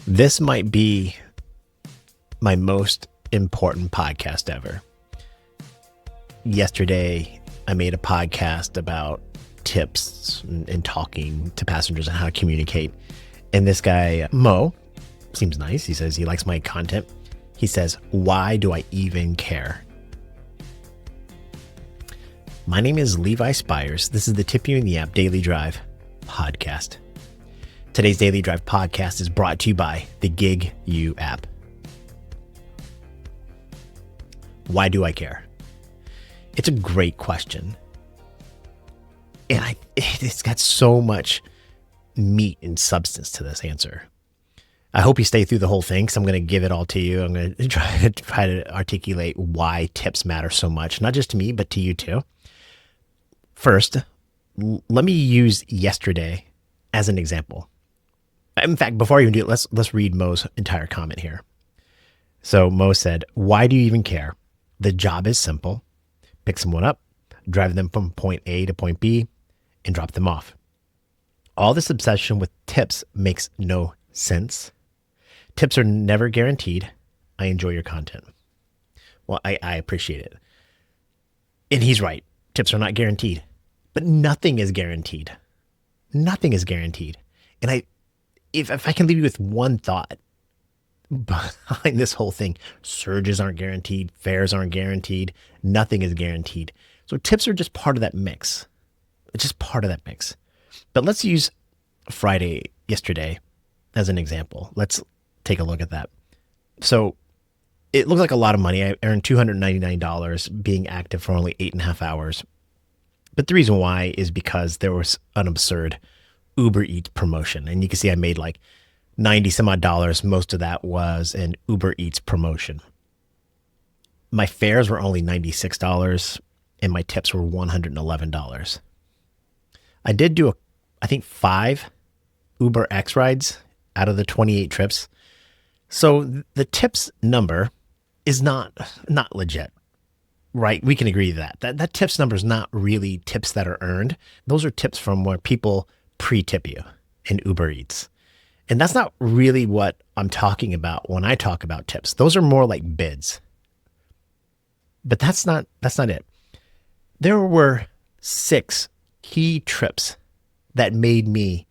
This might be my most important podcast ever. Yesterday, I made a podcast about tips and talking to passengers on how to communicate. And this guy, Mo, seems nice. He says he likes my content. He says, "Why do I even care?" My name is Levi Spires. This is the Tip You in the App Daily Drive podcast. Today's Daily Drive podcast is brought to you by the Gig You app. Why do I care? It's a great question. And it's got so much meat and substance to this answer. I hope you stay through the whole thing because I'm going to give it all to you. I'm going to try to articulate why tips matter so much, not just to me, but to you too. First, let me use yesterday as an example. In fact, before I even do it, let's read Mo's entire comment here. So Mo said, "Why do you even care? The job is simple. Pick someone up, drive them from point A to point B, and drop them off. All this obsession with tips makes no sense. Tips are never guaranteed. I enjoy your content." Well, I appreciate it. And he's right. Tips are not guaranteed. But nothing is guaranteed. Nothing is guaranteed. And if I can leave you with one thought behind this whole thing, surges aren't guaranteed, fares aren't guaranteed, nothing is guaranteed. So tips are just part of that mix. It's just part of that mix. But let's use yesterday as an example. Let's take a look at that. So it looks like a lot of money. I earned $299 being active for only 8.5 hours. But the reason why is because there was an absurd Uber Eats promotion. And you can see I made like 90 some odd dollars. Most of that was an Uber Eats promotion. My fares were only $96 and my tips were $111. I did do I think 5 Uber X rides out of the 28 trips. So the tips number is not legit. Right, we can agree to that tips number is not really tips that are earned. Those are tips from where people pre-tip you in Uber Eats. And that's not really what I'm talking about when I talk about tips. Those are more like bids. But that's not it. There were 6 key trips that made me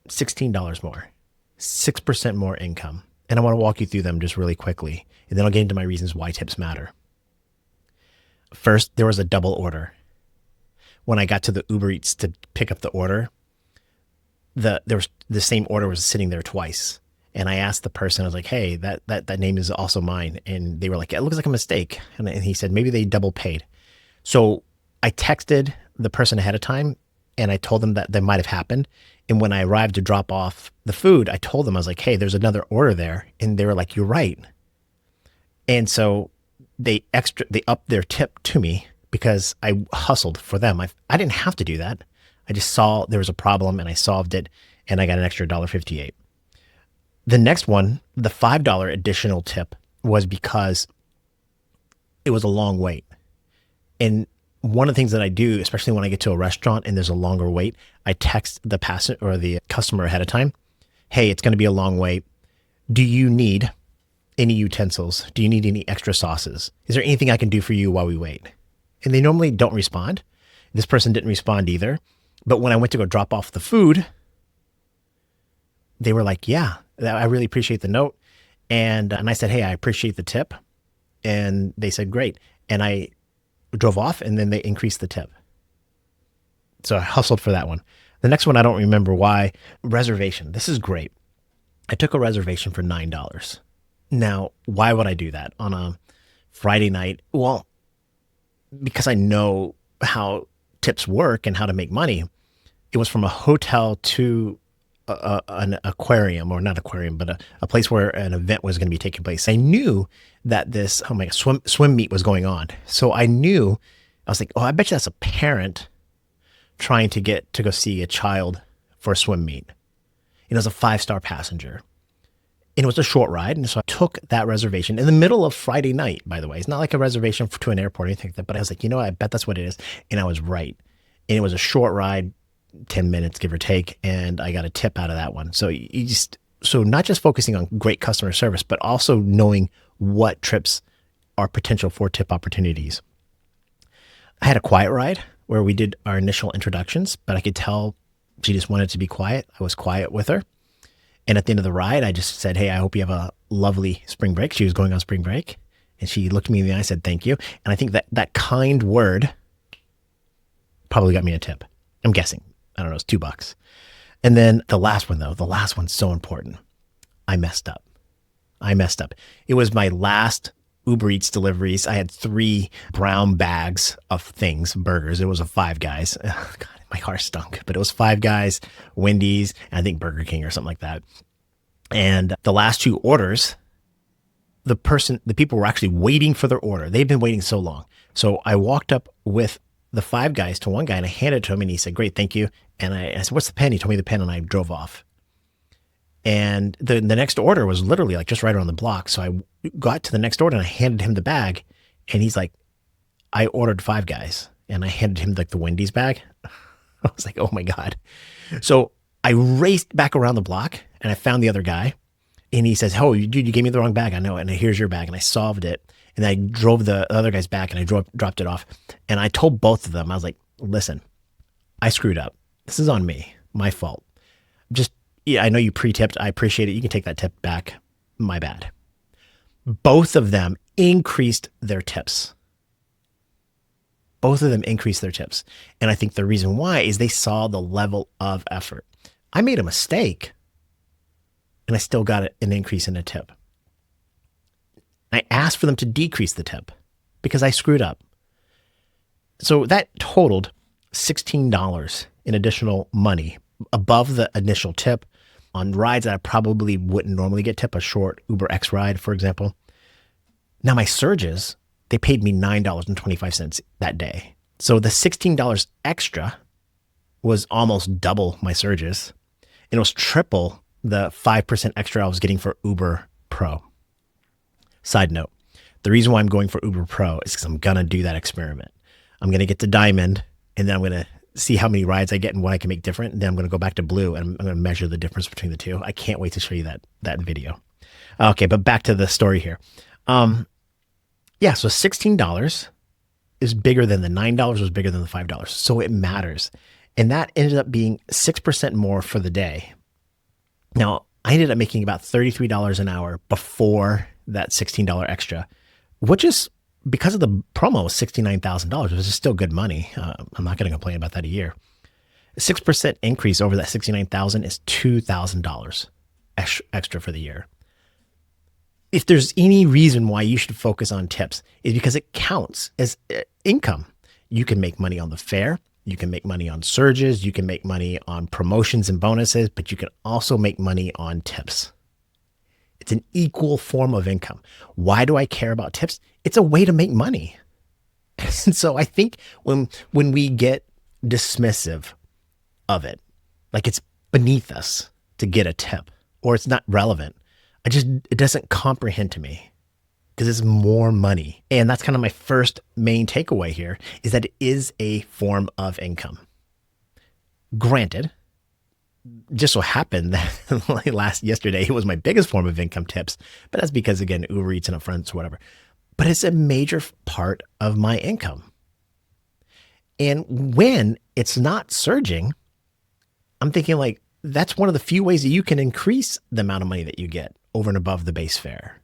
$16 more, 6% more income. And I want to walk you through them just really quickly. And then I'll get into my reasons why tips matter. First, there was a double order. When I got to the Uber Eats to pick up the order, the same order was sitting there twice. And I asked the person, I was like, "Hey, that name is also mine." And they were like, "It looks like a mistake." And he said, "Maybe they double paid." So I texted the person ahead of time and I told them that might have happened. And when I arrived to drop off the food, I told them, I was like, "Hey, there's another order there." And they were like, "You're right." And so they upped their tip to me because I hustled for them. I didn't have to do that. I just saw there was a problem and I solved it and I got an extra $1.58. The next one, the $5 additional tip, was because it was a long wait. And one of the things that I do, especially when I get to a restaurant and there's a longer wait, I text the passenger or the customer ahead of time, "Hey, it's going to be a long wait. Do you need any utensils? Do you need any extra sauces? Is there anything I can do for you while we wait?" And they normally don't respond. This person didn't respond either. But when I went to go drop off the food, they were like, "Yeah, I really appreciate the note." And I said, "Hey, I appreciate the tip." And they said, "Great." And I drove off and then they increased the tip. So I hustled for that one. The next one, I don't remember why. Reservation. This is great. I took a reservation for $9. Now, why would I do that on a Friday night? Well, because I know how tips work and how to make money. It was from a hotel to an aquarium, or not aquarium, but a place where an event was going to be taking place. I knew that this swim meet was going on. So I was like, "Oh, I bet you that's a parent trying to get to go see a child for a swim meet." And it was a 5-star passenger. And it was a short ride. And so I took that reservation in the middle of Friday night, by the way. It's not like a reservation to an airport or anything like that. But I was like, I bet that's what it is. And I was right. And it was a short ride, 10 minutes, give or take. And I got a tip out of that one. So So not just focusing on great customer service, but also knowing what trips are potential for tip opportunities. I had a quiet ride where we did our initial introductions, but I could tell she just wanted to be quiet. I was quiet with her. And at the end of the ride, I just said, hey, I hope you have a lovely spring break. She was going on spring break. And she looked me in the eye and said, thank you. And I think that kind word probably got me a tip. I'm guessing. I don't know, it's $2. And then the last one, though, the last one's so important. I messed up. It was my last Uber Eats deliveries. I had 3 brown bags of things, burgers. It was a Five Guys. Oh, God, my car stunk, but it was Five Guys, Wendy's, and I think Burger King or something like that. And the last 2 orders, the people were actually waiting for their order. They've been waiting so long. So I walked up with the Five Guys to one guy and I handed it to him and he said, great, thank you. And I said, what's the pen? He told me the pen and I drove off. And the next order was literally like just right around the block. So I got to the next order and I handed him the bag and he's like, I ordered Five Guys, and I handed him like the Wendy's bag. I was like, oh my God. So I raced back around the block and I found the other guy and he says, oh, dude, you gave me the wrong bag. I know. And here's your bag. And I solved it. And I drove the other guy's back and I dropped it off. And I told both of them, I was like, listen, I screwed up. This is on me, my fault. I know you pre-tipped. I appreciate it. You can take that tip back. My bad. Both of them increased their tips. And I think the reason why is they saw the level of effort. I made a mistake and I still got an increase in a tip. I asked for them to decrease the tip because I screwed up. So that totaled $16 in additional money above the initial tip on rides that I probably wouldn't normally get tip, a short Uber X ride, for example. Now my surges, they paid me $9.25 that day. So the $16 extra was almost double my surges. And it was triple the 5% extra I was getting for Uber Pro. Side note, the reason why I'm going for Uber Pro is because I'm going to do that experiment. I'm going to get to Diamond and then I'm going to see how many rides I get and what I can make different. And then I'm going to go back to Blue and I'm going to measure the difference between the two. I can't wait to show you that video. Okay, but back to the story here. So $16 is bigger than the $9 was bigger than the $5. So it matters. And that ended up being 6% more for the day. Now, I ended up making about $33 an hour before that $16 extra, which is because of the promo was $69,000, which is still good money. I'm not going to complain about that a year. 6% increase over that $69,000 is $2,000 extra for the year. If there's any reason why you should focus on tips, is because it counts as income. You can make money on the fare. You can make money on surges. You can make money on promotions and bonuses, but you can also make money on tips. It's an equal form of income. Why do I care about tips? It's a way to make money. And so I think when we get dismissive of it, like it's beneath us to get a tip or it's not relevant, it doesn't comprehend to me because it's more money. And that's kind of my first main takeaway here is that it is a form of income. Granted, just so happened that yesterday it was my biggest form of income, tips, but that's because again, Uber Eats and upfronts or whatever, but it's a major part of my income. And when it's not surging, I'm thinking like, that's one of the few ways that you can increase the amount of money that you get over and above the base fare.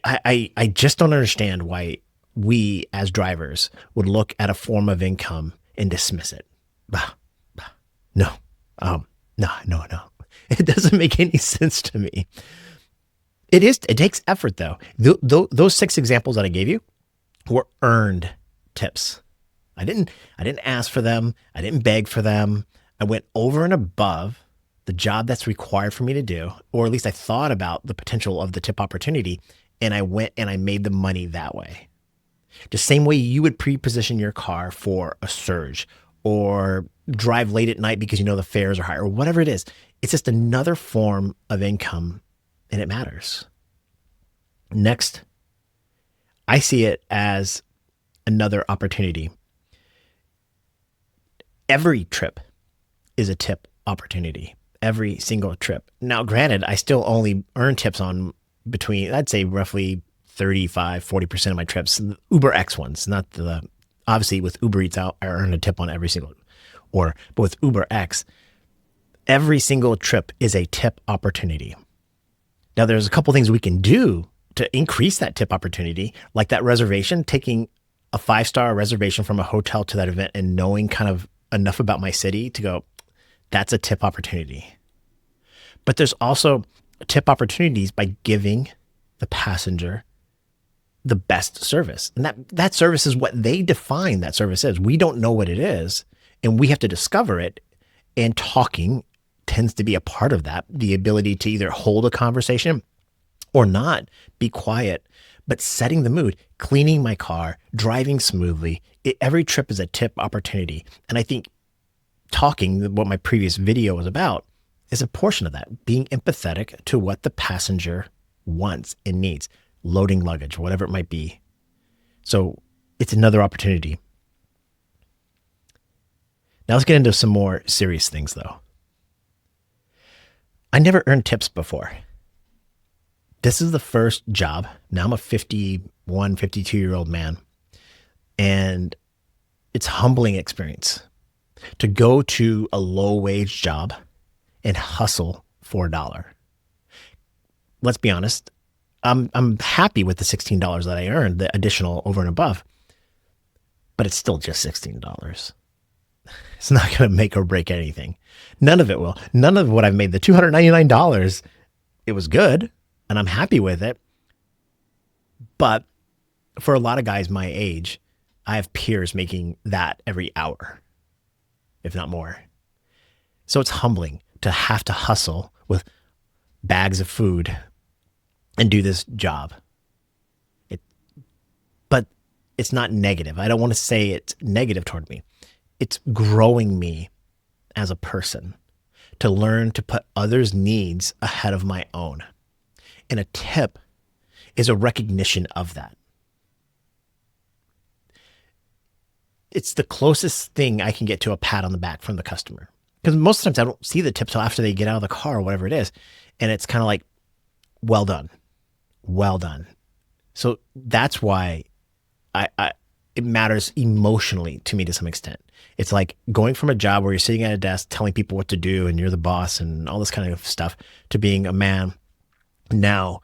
I just don't understand why we as drivers would look at a form of income and dismiss it. No. It doesn't make any sense to me. It takes effort though. Those 6 examples that I gave you were earned tips. I didn't ask for them. I didn't beg for them. I went over and above the job that's required for me to do, or at least I thought about the potential of the tip opportunity, and I went and I made the money that way. The same way you would pre-position your car for a surge or drive late at night because you know the fares are high or whatever it is. It's just another form of income and it matters. Next, I see it as another opportunity. Every trip is a tip opportunity. Every single trip. Now, granted, I still only earn tips on between, I'd say roughly 35, 40% of my trips, the Uber X ones, not the, obviously with Uber Eats out, I earn a tip on every single order, but with Uber X, every single trip is a tip opportunity. Now, there's a couple things we can do to increase that tip opportunity, like that reservation, taking a 5-star reservation from a hotel to that event and knowing kind of enough about my city to go, that's a tip opportunity. But there's also tip opportunities by giving the passenger the best service. And that service is what they define that service is. We don't know what it is, and we have to discover it. And talking tends to be a part of that. The ability to either hold a conversation or not, be quiet, but setting the mood, cleaning my car, driving smoothly. Every trip is a tip opportunity. And I think talking, what my previous video was about, is a portion of that, being empathetic to what the passenger wants and needs, loading luggage, whatever it might be. So it's another opportunity. Now let's get into some more serious things though. I never earned tips before. This is the first job. Now I'm a 51, 52-year-old man, and it's a humbling experience to go to a low-wage job and hustle for $1. Let's be honest. I'm happy with the $16 that I earned, the additional over and above, but it's still just $16. It's not going to make or break anything. None of it will. None of what I've made, the $299, it was good and I'm happy with it. But for a lot of guys my age, I have peers making that every hour, if not more. So it's humbling to have to hustle with bags of food and do this job. But it's not negative. I don't want to say it's negative toward me. It's growing me as a person to learn to put others' needs ahead of my own. And a tip is a recognition of that. It's the closest thing I can get to a pat on the back from the customer. Because most of the times I don't see the tip till after they get out of the car or whatever it is. And it's kind of like, well done. Well done. So that's why it matters emotionally to me to some extent. It's like going from a job where you're sitting at a desk telling people what to do and you're the boss and all this kind of stuff to being a man now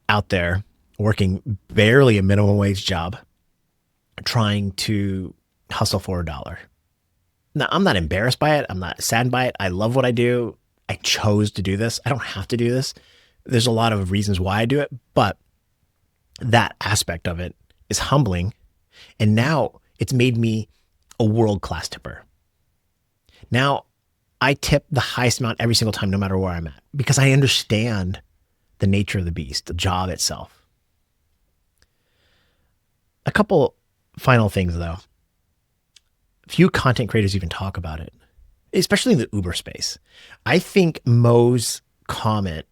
out there working barely a minimum wage job, trying to hustle for $1. Now, I'm not embarrassed by it. I'm not saddened by it. I love what I do. I chose to do this. I don't have to do this. There's a lot of reasons why I do it, but that aspect of it is humbling. And now it's made me a world-class tipper. Now I tip the highest amount every single time, no matter where I'm at, because I understand the nature of the beast, the job itself. A couple final things though. Few content creators even talk about it, especially in the Uber space. I think Mo's comment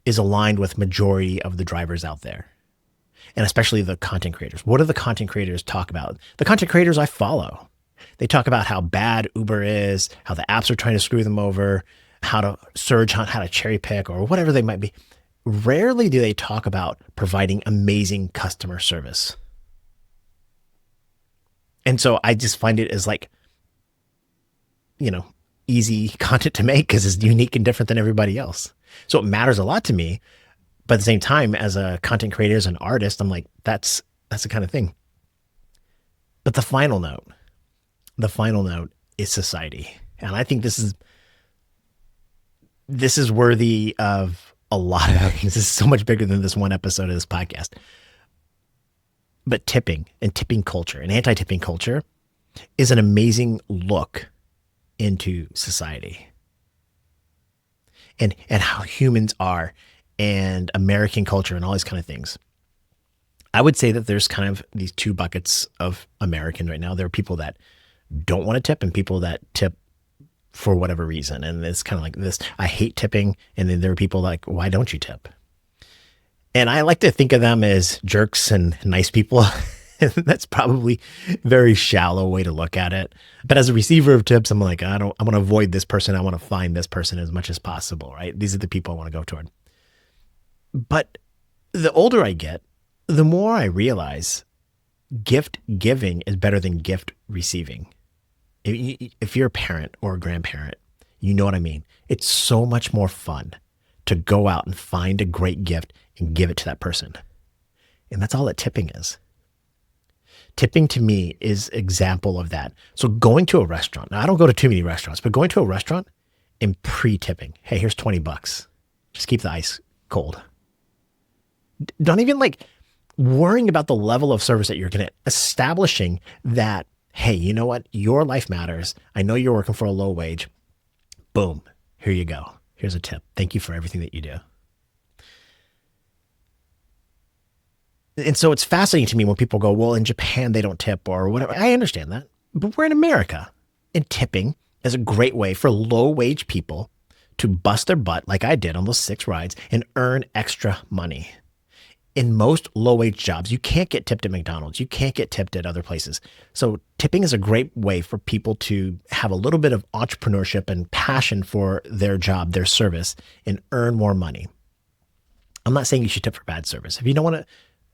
is aligned with majority of the drivers out there, and especially the content creators. What do the content creators talk about? The content creators I follow, they talk about how bad Uber is, how the apps are trying to screw them over, how to surge hunt, how to cherry pick, or whatever they might be. Rarely do they talk about providing amazing customer service. And so I just find it as like, easy content to make because it's unique and different than everybody else. So it matters a lot to me. But at the same time, as a content creator, as an artist, I'm like, that's the kind of thing. But the final note is society. And I think this is worthy of a lot of things. This is so much bigger than this one episode of this podcast. But tipping and tipping culture and anti-tipping culture is an amazing look into society and how humans are and American culture and all these kind of things. I would say that there's kind of these two buckets of American right now. There are people that don't want to tip and people that tip for whatever reason. And it's kind of like this, I hate tipping. And then there are people like, why don't you tip? And I like to think of them as jerks and nice people. That's probably a very shallow way to look at it. But as a receiver of tips, I'm like, I want to avoid this person. I want to find this person as much as possible, right? These are the people I want to go toward. But the older I get, the more I realize gift giving is better than gift receiving. If you're a parent or a grandparent, you know what I mean. It's so much more fun to go out and find a great gift and give it to that person. And that's all that tipping is. Tipping to me is example of that. So going to a restaurant, now I don't go to too many restaurants, but going to a restaurant and pre-tipping. Hey, here's $20. Just keep the ice cold. Don't even like worrying about the level of service that you're going to, establishing that, hey, you know what? Your life matters. I know you're working for a low wage. Boom. Here you go. Here's a tip. Thank you for everything that you do. And so it's fascinating to me when people go, well, in Japan, they don't tip or whatever. I understand that. But we're in America. And tipping is a great way for low wage people to bust their butt like I did on those 6 rides and earn extra money. In most low wage jobs, you can't get tipped at McDonald's. You can't get tipped at other places. So tipping is a great way for people to have a little bit of entrepreneurship and passion for their job, their service, and earn more money. I'm not saying you should tip for bad service. If you don't want to,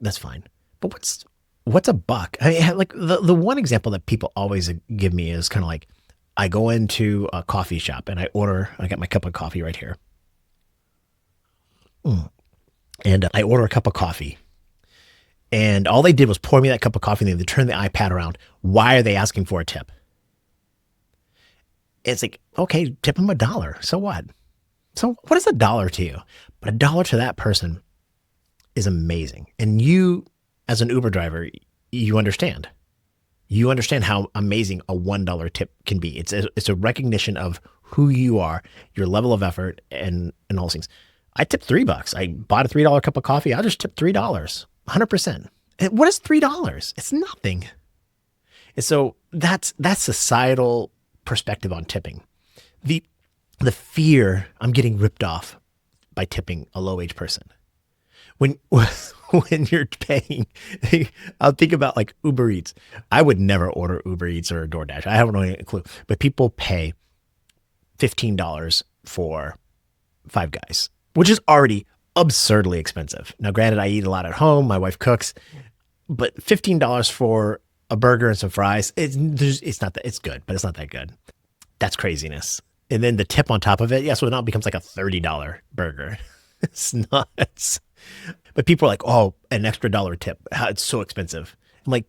that's fine. But what's a buck? I mean, like the one example that people always give me is kind of like, I go into a coffee shop and I got my cup of coffee right here. And I order a cup of coffee. And all they did was pour me that cup of coffee and they turned the iPad around. Why are they asking for a tip? It's like, okay, tip them $1. So what? So what is $1 to you? But $1 to that person is amazing. And you, as an Uber driver, you understand. You understand how amazing a $1 tip can be. It's a recognition of who you are, your level of effort, and all those things. I tipped $3. I bought a $3 cup of coffee. I just tipped $3, 100%. And what is $3? It's nothing. And so that's societal perspective on tipping. The fear I'm getting ripped off by tipping a low wage person. When you're paying, I'll think about like Uber Eats. I would never order Uber Eats or DoorDash. I haven't really a clue, but people pay $15 for Five Guys, which is already absurdly expensive. Now, granted, I eat a lot at home. My wife cooks, but $15 for a burger and some fries, it's not that, it's good, but it's not that good. That's craziness. And then the tip on top of it, yeah, so now it becomes like a $30 burger. It's nuts. But people are like, oh, an extra $1 tip. It's so expensive. I'm like,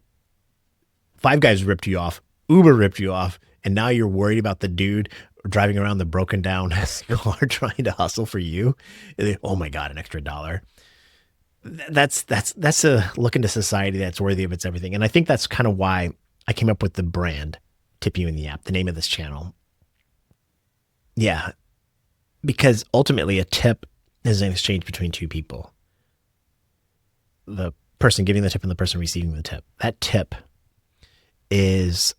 Five Guys ripped you off. Uber ripped you off. And now you're worried about the dude driving around the broken down car trying to hustle for you. And then, oh my God, an extra $1. That's a look into society that's worthy of its everything. And I think that's kind of why I came up with the brand Tip You in the App, the name of this channel. Yeah, because ultimately a tip is an exchange between two people. The person giving the tip and the person receiving the tip. That tip it's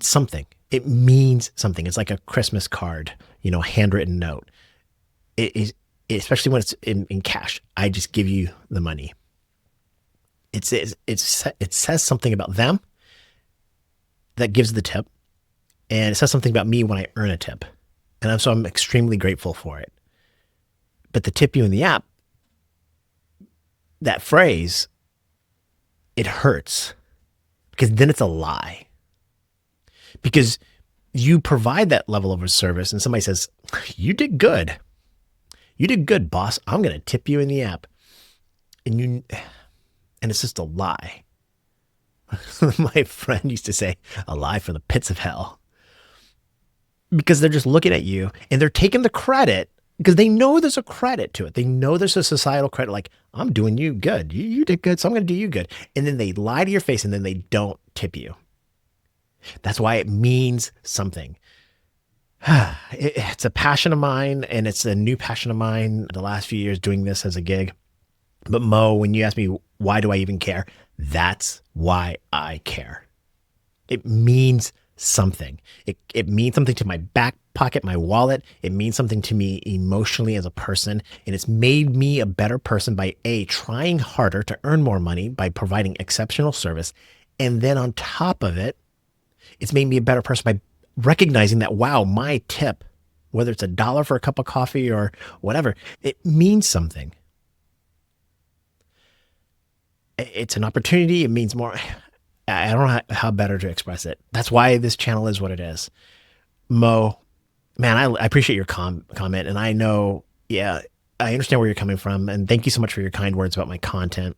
something. It means something. It's like a Christmas card, handwritten note. It is, especially when it's in cash. I just give you the money. It says something about them that gives the tip, and it says something about me when I earn a tip. And so I'm extremely grateful for it. But the Tip You in the App, that phrase, it hurts because then it's a lie. Because you provide that level of a service and somebody says, you did good. You did good, boss. I'm going to tip you in the app. And it's just a lie. My friend used to say, a lie from the pits of hell. Because they're just looking at you and they're taking the credit because they know there's a credit to it. They know there's a societal credit. Like, I'm doing you good. You did good, so I'm going to do you good. And then they lie to your face and then they don't tip you. That's why it means something. It's a passion of mine, and it's a new passion of mine the last few years doing this as a gig. But Mo, when you ask me, why do I even care? That's why I care. It means something. It means something to my pocket, my wallet. It means something to me emotionally as a person. And it's made me a better person by trying harder to earn more money by providing exceptional service. And then on top of it, it's made me a better person by recognizing that, wow, my tip, whether it's $1 for a cup of coffee or whatever, it means something. It's an opportunity. It means more. I don't know how better to express it. That's why this channel is what it is. Mo, man, I appreciate your comment. And I know, yeah, I understand where you're coming from. And thank you so much for your kind words about my content.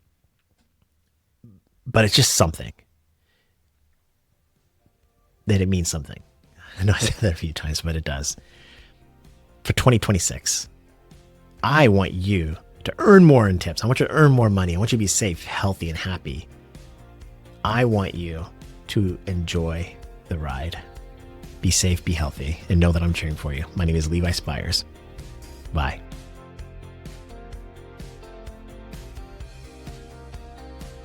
But it's just something that it means something. I know I said that a few times, but it does. For 2026, I want you to earn more in tips. I want you to earn more money. I want you to be safe, healthy, and happy. I want you to enjoy the ride. Be safe, be healthy, and know that I'm cheering for you. My name is Levi Spires. Bye.